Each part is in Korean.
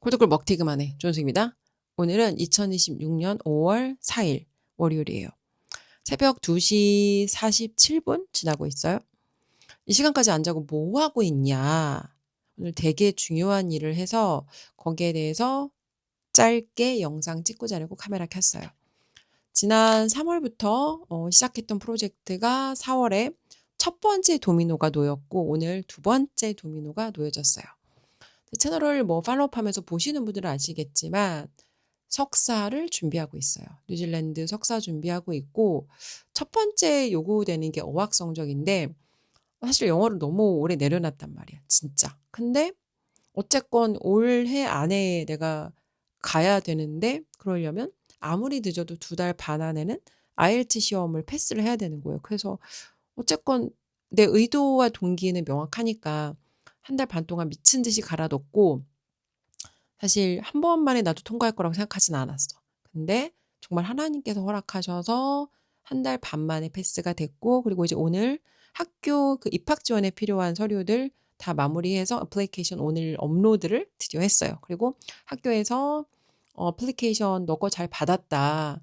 골드골 먹튀그만해. 존승입니다. 오늘은 2026년 5월 4일 월요일이에요. 새벽 2시 47분 지나고 있어요. 이 시간까지 안 자고 뭐 하고 있냐? 오늘 되게 중요한 일을 해서 거기에 대해서 짧게 영상 찍고 자려고 카메라 켰어요. 지난 3월부터 시작했던 프로젝트가 4월에 첫 번째 도미노가 놓였고 오늘 두 번째 도미노가 놓여졌어요. 채널을 팔로우하면서 보시는 분들은 아시겠지만 석사를 준비하고 있어요. 뉴질랜드 석사 준비하고 있고 첫 번째 요구되는 게 어학 성적인데 사실 영어를 너무 오래 내려놨단 말이야. 진짜. 근데 어쨌건 올해 안에 내가 가야 되는데 그러려면 아무리 늦어도 2달 반 안에는 IELTS 시험을 패스를 해야 되는 거예요. 그래서 어쨌건 내 의도와 동기는 명확하니까 1달 반 동안 미친 듯이 갈아넣고 사실 한 번만에 나도 통과할 거라고 생각하진 않았어. 근데 정말 하나님께서 허락하셔서 1달 반 만에 패스가 됐고 그리고 이제 오늘 학교 그 입학 지원에 필요한 서류들 다 마무리해서 애플리케이션 오늘 업로드를 드디어 했어요. 그리고 학교에서 애플리케이션 너 거 잘 받았다.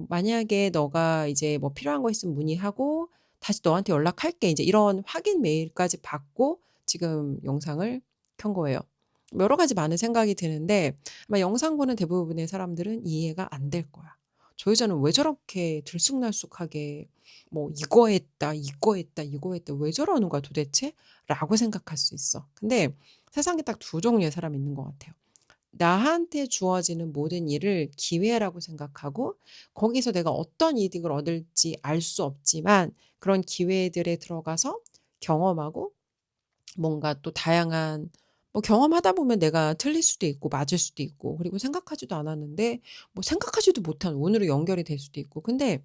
만약에 너가 이제 뭐 필요한 거 있으면 문의하고 다시 너한테 연락할게. 이제 이런 확인 메일까지 받고 지금 영상을 켠 거예요. 여러 가지 많은 생각이 드는데 아마 영상 보는 대부분의 사람들은 이해가 안 될 거야. 저 여자는 왜 저렇게 들쑥날쑥하게 뭐 이거 했다, 이거 했다, 이거 했다, 왜 저러는 거야 도대체? 라고 생각할 수 있어. 근데 세상에 딱 두 종류의 사람이 있는 것 같아요. 나한테 주어지는 모든 일을 기회라고 생각하고 거기서 내가 어떤 이득을 얻을지 알 수 없지만 그런 기회들에 들어가서 경험하고 뭔가 또 다양한 경험하다 보면 내가 틀릴 수도 있고 맞을 수도 있고 그리고 생각하지도 않았는데 생각하지도 못한 운으로 연결이 될 수도 있고 근데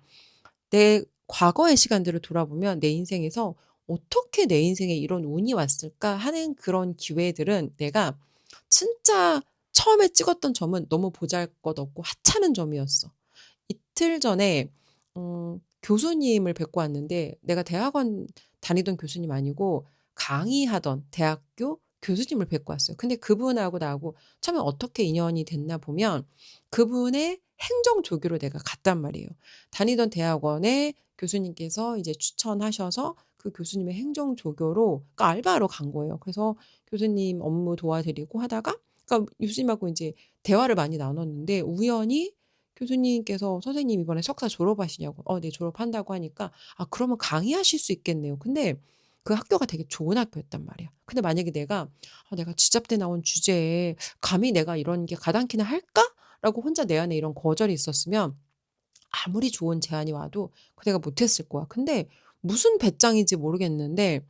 내 과거의 시간들을 돌아보면 내 인생에서 '어떻게 내 인생에 이런 운이 왔을까?' 하는 그런 기회들은 내가 진짜 처음에 찍었던 점은 너무 보잘것없고 하찮은 점이었어. 이틀 전에 교수님을 뵙고 왔는데 내가 대학원 다니던 교수님 아니고 강의하던 대학교 교수님을 뵙고 왔어요. 근데 그분하고 나하고 처음에 어떻게 인연이 됐나 보면 그분의 행정 조교로 내가 갔단 말이에요. 다니던 대학원에 교수님께서 이제 추천하셔서 그 교수님의 행정 조교로 그러니까 알바하러 간 거예요. 그래서 교수님 업무 도와드리고 하다가 그러니까 교수님하고 이제 대화를 많이 나눴는데 우연히 교수님께서 "선생님 이번에 석사 졸업하시냐고." 네 졸업한다고 하니까 "아 그러면 강의하실 수 있겠네요." 근데 그 학교가 되게 좋은 학교였단 말이야. 근데 만약에 내가 '내가 지잡대 나온 주제에 감히 내가 이런 게 가당키나 할까?'라고 혼자 내 안에 이런 거절이 있었으면 아무리 좋은 제안이 와도 내가 못했을 거야. 근데 무슨 배짱인지 모르겠는데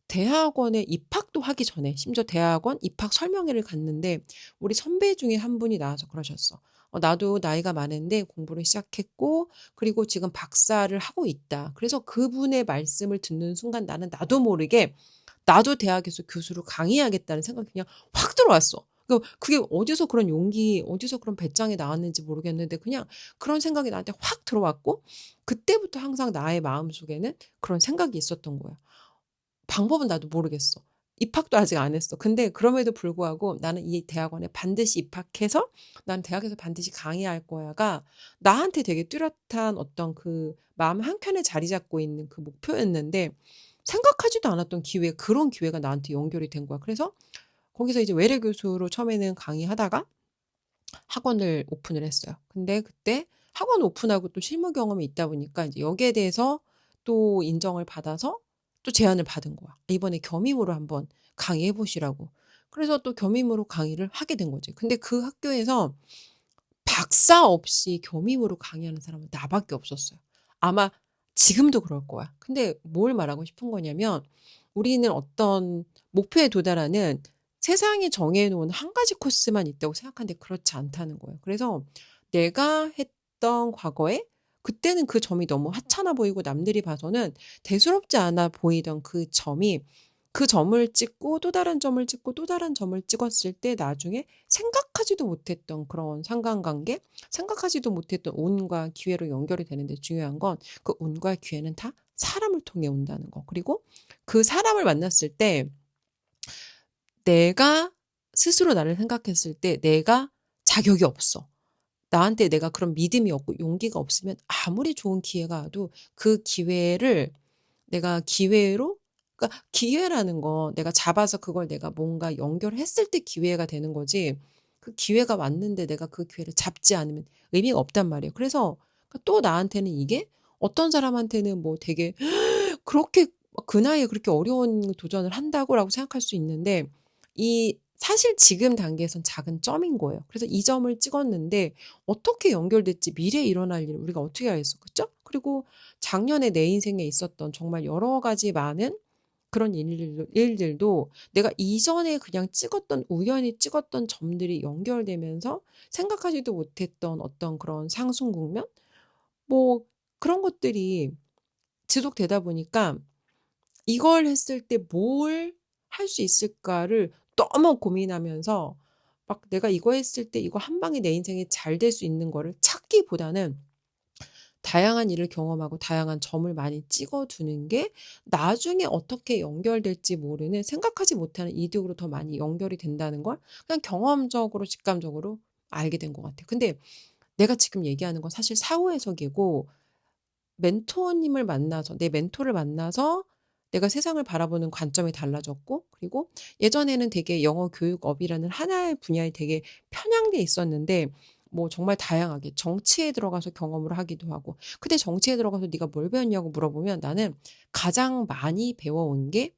대학원에 입학도 하기 전에 심지어 대학원 입학 설명회를 갔는데 우리 선배 중에 한 분이 나와서 그러셨어. "나도 나이가 많은데 공부를 시작했고 그리고 지금 박사를 하고 있다." 그래서 그분의 말씀을 듣는 순간 나도 모르게 '나도 대학에서 교수로 강의해야겠다.'는 생각이 그냥 확 들어왔어. 그게 어디서 그런 용기 어디서 그런 배짱이 나왔는지 모르겠는데 그냥 그런 생각이 나한테 확 들어왔고 그때부터 항상 나의 마음속에는 그런 생각이 있었던 거야. 방법은 나도 모르겠어. 입학도 아직 안 했어. 근데 그럼에도 불구하고 '나는 이 대학원에 반드시 입학해서 난 대학에서 반드시 강의할 거야.'가 나한테 되게 뚜렷한 어떤 그 마음 한켠에 자리 잡고 있는 그 목표였는데 생각하지도 않았던 그런 기회가 나한테 연결이 된 거야. 그래서 거기서 이제 외래 교수로 처음에는 강의하다가 학원을 오픈을 했어요. 근데 그때 학원 오픈하고 또 실무 경험이 있다 보니까 이제 여기에 대해서 또 인정을 받아서 또 제안을 받은 거야. 이번에 겸임으로 한번 강의해 보시라고. 그래서 또 겸임으로 강의를 하게 된 거지. 근데 그 학교에서 박사 없이 겸임으로 강의하는 사람은 나밖에 없었어요. 아마 지금도 그럴 거야. 근데 뭘 말하고 싶은 거냐면 우리는 어떤 목표에 도달하는 세상이 정해 놓은 한 가지 코스만 있다고 생각하는데 그렇지 않다는 거예요. 그래서 내가 했던 과거에 그때는 그 점이 너무 하찮아 보이고 남들이 봐서는 대수롭지 않아 보이던 그 점이 그 점을 찍고 또 다른 점을 찍고 또 다른 점을 찍었을 때 나중에 생각하지도 못했던 그런 상관관계, 생각하지도 못했던 운과 기회로 연결이 되는데 중요한 건 그 운과 기회는 다 사람을 통해 온다는 거. 그리고 그 사람을 만났을 때 내가 스스로 나를 생각했을 때 내가 자격이 없어. 나한테 내가 그런 믿음이 없고 용기가 없으면 아무리 좋은 기회가 와도 그 기회를 내가 기회로, 그러니까 기회라는 거 내가 잡아서 그걸 내가 뭔가 연결했을 때 기회가 되는 거지, 그 기회가 왔는데 내가 그 기회를 잡지 않으면 의미가 없단 말이에요. 그래서 또 나한테는 이게 어떤 사람한테는 뭐 되게 그렇게 그 나이에 그렇게 어려운 도전을 한다고라고 생각할 수 있는데, 이 사실 지금 단계에선 작은 점인 거예요. 그래서 이 점을 찍었는데 어떻게 연결될지, 미래에 일어날 일을 우리가 어떻게 알겠어, 그죠? 그리고 작년에 내 인생에 있었던 정말 여러 가지 많은 그런 일들도 내가 이전에 그냥 찍었던, 우연히 찍었던 점들이 연결되면서 생각하지도 못했던 어떤 그런 상승 국면, 뭐 그런 것들이 지속되다 보니까 이걸 했을 때 뭘 할 수 있을까를 너무 고민하면서, 막 내가 이거 했을 때 이거 한 방에 내 인생에 잘 될 수 있는 거를 찾기보다는 다양한 일을 경험하고 다양한 점을 많이 찍어 두는 게 나중에 어떻게 연결될지 모르는, 생각하지 못하는 이득으로 더 많이 연결이 된다는 걸 그냥 경험적으로 직감적으로 알게 된 것 같아요. 근데 내가 지금 얘기하는 건 사실 사후 해석이고, 멘토님을 만나서, 내 멘토를 만나서 내가 세상을 바라보는 관점이 달라졌고, 그리고 예전에는 되게 영어 교육업이라는 하나의 분야에 되게 편향돼 있었는데 뭐 정말 다양하게 정치에 들어가서 경험을 하기도 하고. 근데 정치에 들어가서 네가 뭘 배웠냐고 물어보면 나는 가장 많이 배워온 게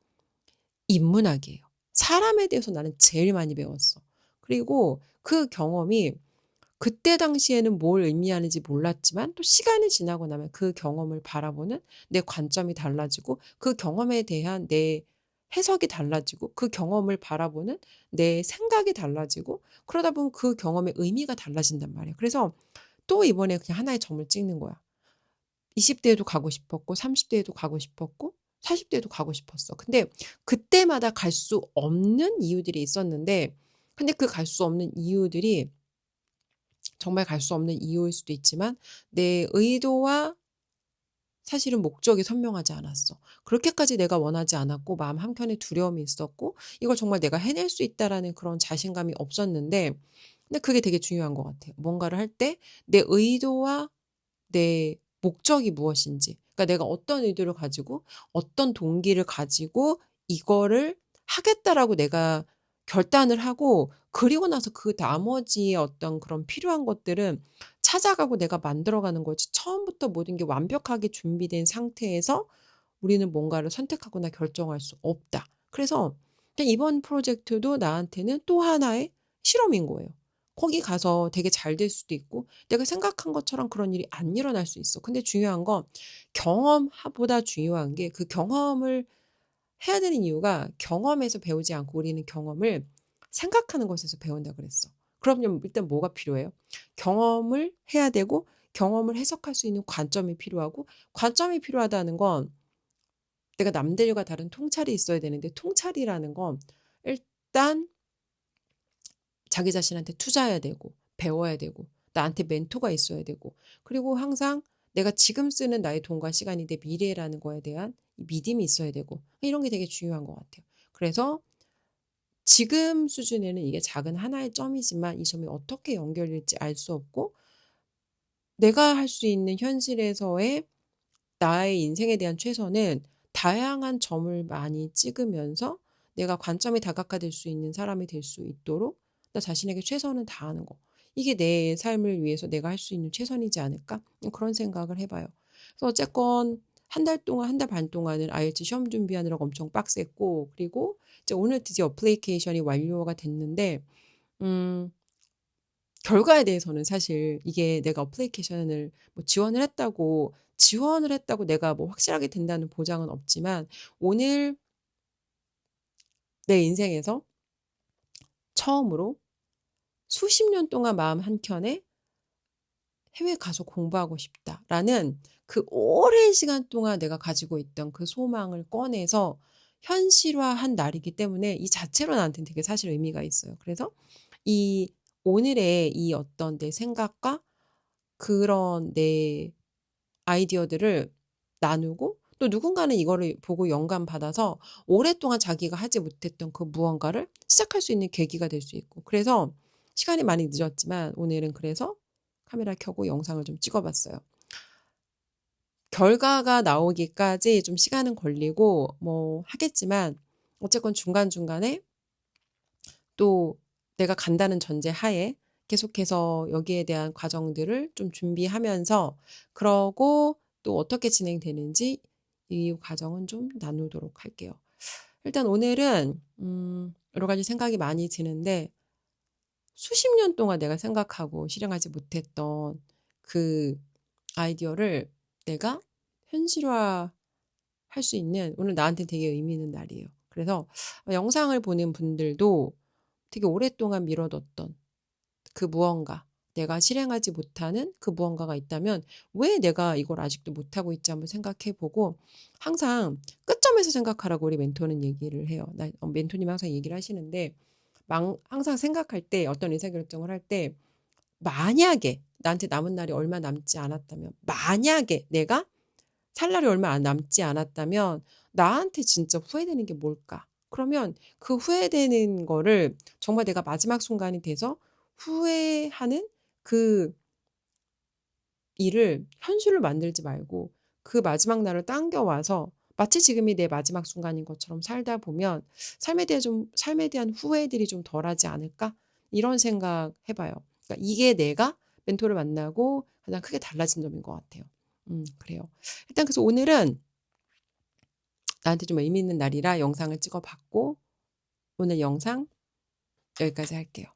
인문학이에요. 사람에 대해서 나는 제일 많이 배웠어. 그리고 그 경험이 그때 당시에는 뭘 의미하는지 몰랐지만 또 시간이 지나고 나면 그 경험을 바라보는 내 관점이 달라지고, 그 경험에 대한 내 해석이 달라지고, 그 경험을 바라보는 내 생각이 달라지고, 그러다 보면 그 경험의 의미가 달라진단 말이에요. 그래서 또 이번에 그냥 하나의 점을 찍는 거야. 20대에도 가고 싶었고 30대에도 가고 싶었고 40대에도 가고 싶었어. 근데 그때마다 갈 수 없는 이유들이 있었는데, 근데 그 갈 수 없는 이유들이 정말 갈 수 없는 이유일 수도 있지만 내 의도와 사실은 목적이 선명하지 않았어. 그렇게까지 내가 원하지 않았고 마음 한켠에 두려움이 있었고 이걸 정말 내가 해낼 수 있다라는 그런 자신감이 없었는데, 근데 그게 되게 중요한 것 같아요. 뭔가를 할 때 내 의도와 내 목적이 무엇인지, 그러니까 내가 어떤 의도를 가지고 어떤 동기를 가지고 이거를 하겠다라고 내가 결단을 하고, 그리고 나서 그 나머지의 어떤 그런 필요한 것들은 찾아가고 내가 만들어가는 거지, 처음부터 모든 게 완벽하게 준비된 상태에서 우리는 뭔가를 선택하거나 결정할 수 없다. 그래서 그냥 이번 프로젝트도 나한테는 또 하나의 실험인 거예요. 거기 가서 되게 잘 될 수도 있고 내가 생각한 것처럼 그런 일이 안 일어날 수 있어. 근데 중요한 건 경험보다 중요한 게, 그 경험을 해야 되는 이유가 경험에서 배우지 않고 우리는 경험을 생각하는 것에서 배운다 그랬어. 그럼요, 일단 뭐가 필요해요? 경험을 해야 되고 경험을 해석할 수 있는 관점이 필요하고, 관점이 필요하다는 건 내가 남들과 다른 통찰이 있어야 되는데, 통찰이라는 건 일단 자기 자신한테 투자해야 되고 배워야 되고 나한테 멘토가 있어야 되고, 그리고 항상 내가 지금 쓰는 나의 돈과 시간이 내 미래라는 거에 대한 믿음이 있어야 되고, 이런 게 되게 중요한 것 같아요. 그래서 지금 수준에는 이게 작은 하나의 점이지만 이 점이 어떻게 연결될지 알 수 없고, 내가 할 수 있는 현실에서의 나의 인생에 대한 최선은 다양한 점을 많이 찍으면서 내가 관점이 다각화될 수 있는 사람이 될 수 있도록 나 자신에게 최선을 다하는 거. 이게 내 삶을 위해서 내가 할 수 있는 최선이지 않을까? 그런 생각을 해봐요. 그래서 어쨌건 한 달 동안, 한 달 반 동안은 IELTS 시험 준비하느라고 엄청 빡셌고, 그리고 이제 오늘 드디어 어플리케이션이 완료가 됐는데, 음, 결과에 대해서는 사실 이게 내가 어플리케이션을 뭐 지원을 했다고 내가 뭐 확실하게 된다는 보장은 없지만, 오늘 내 인생에서 처음으로 수십 년 동안 마음 한켠에 해외 가서 공부하고 싶다라는 그 오랜 시간 동안 내가 가지고 있던 그 소망을 꺼내서 현실화한 날이기 때문에 이 자체로 나한테는 되게 사실 의미가 있어요. 그래서 이 오늘의 이 어떤 내 생각과 그런 내 아이디어들을 나누고 또 누군가는 이거를 보고 영감 받아서 오랫동안 자기가 하지 못했던 그 무언가를 시작할 수 있는 계기가 될 수 있고. 그래서 시간이 많이 늦었지만 오늘은 그래서 카메라 켜고 영상을 좀 찍어봤어요. 결과가 나오기까지 좀 시간은 걸리고 뭐 하겠지만 어쨌건 중간중간에 또 내가 간다는 전제 하에 계속해서 여기에 대한 과정들을 좀 준비하면서 그러고 또 어떻게 진행되는지 이 과정은 좀 나누도록 할게요. 일단 오늘은 여러 가지 생각이 많이 드는데 수십 년 동안 내가 생각하고 실행하지 못했던 그 아이디어를 내가 현실화 할 수 있는 오늘 나한테 되게 의미 있는 날이에요. 그래서 영상을 보는 분들도 되게 오랫동안 미뤄뒀던 그 무언가, 내가 실행하지 못하는 그 무언가가 있다면 왜 내가 이걸 아직도 못하고 있지 한번 생각해보고 항상 끝점에서 생각하라고 우리 멘토는 얘기를 해요. 멘토님이 항상 얘기를 하시는데 항상 생각할 때 어떤 의사결정을 할 때 만약에 나한테 남은 날이 얼마 남지 않았다면 만약에 내가 살 날이 얼마 남지 않았다면 나한테 진짜 후회되는 게 뭘까? 그러면 그 후회되는 거를 정말 내가 마지막 순간이 돼서 후회하는 그 일을 현실로 만들지 말고 그 마지막 날을 당겨와서 마치 지금이 내 마지막 순간인 것처럼 살다 보면 삶에 대한 후회들이 좀 덜하지 않을까? 이런 생각 해봐요. 그러니까 이게 내가 멘토를 만나고 가장 크게 달라진 점인 것 같아요. 그래요. 일단 그래서 오늘은 나한테 좀 의미 있는 날이라 영상을 찍어봤고 오늘 영상 여기까지 할게요.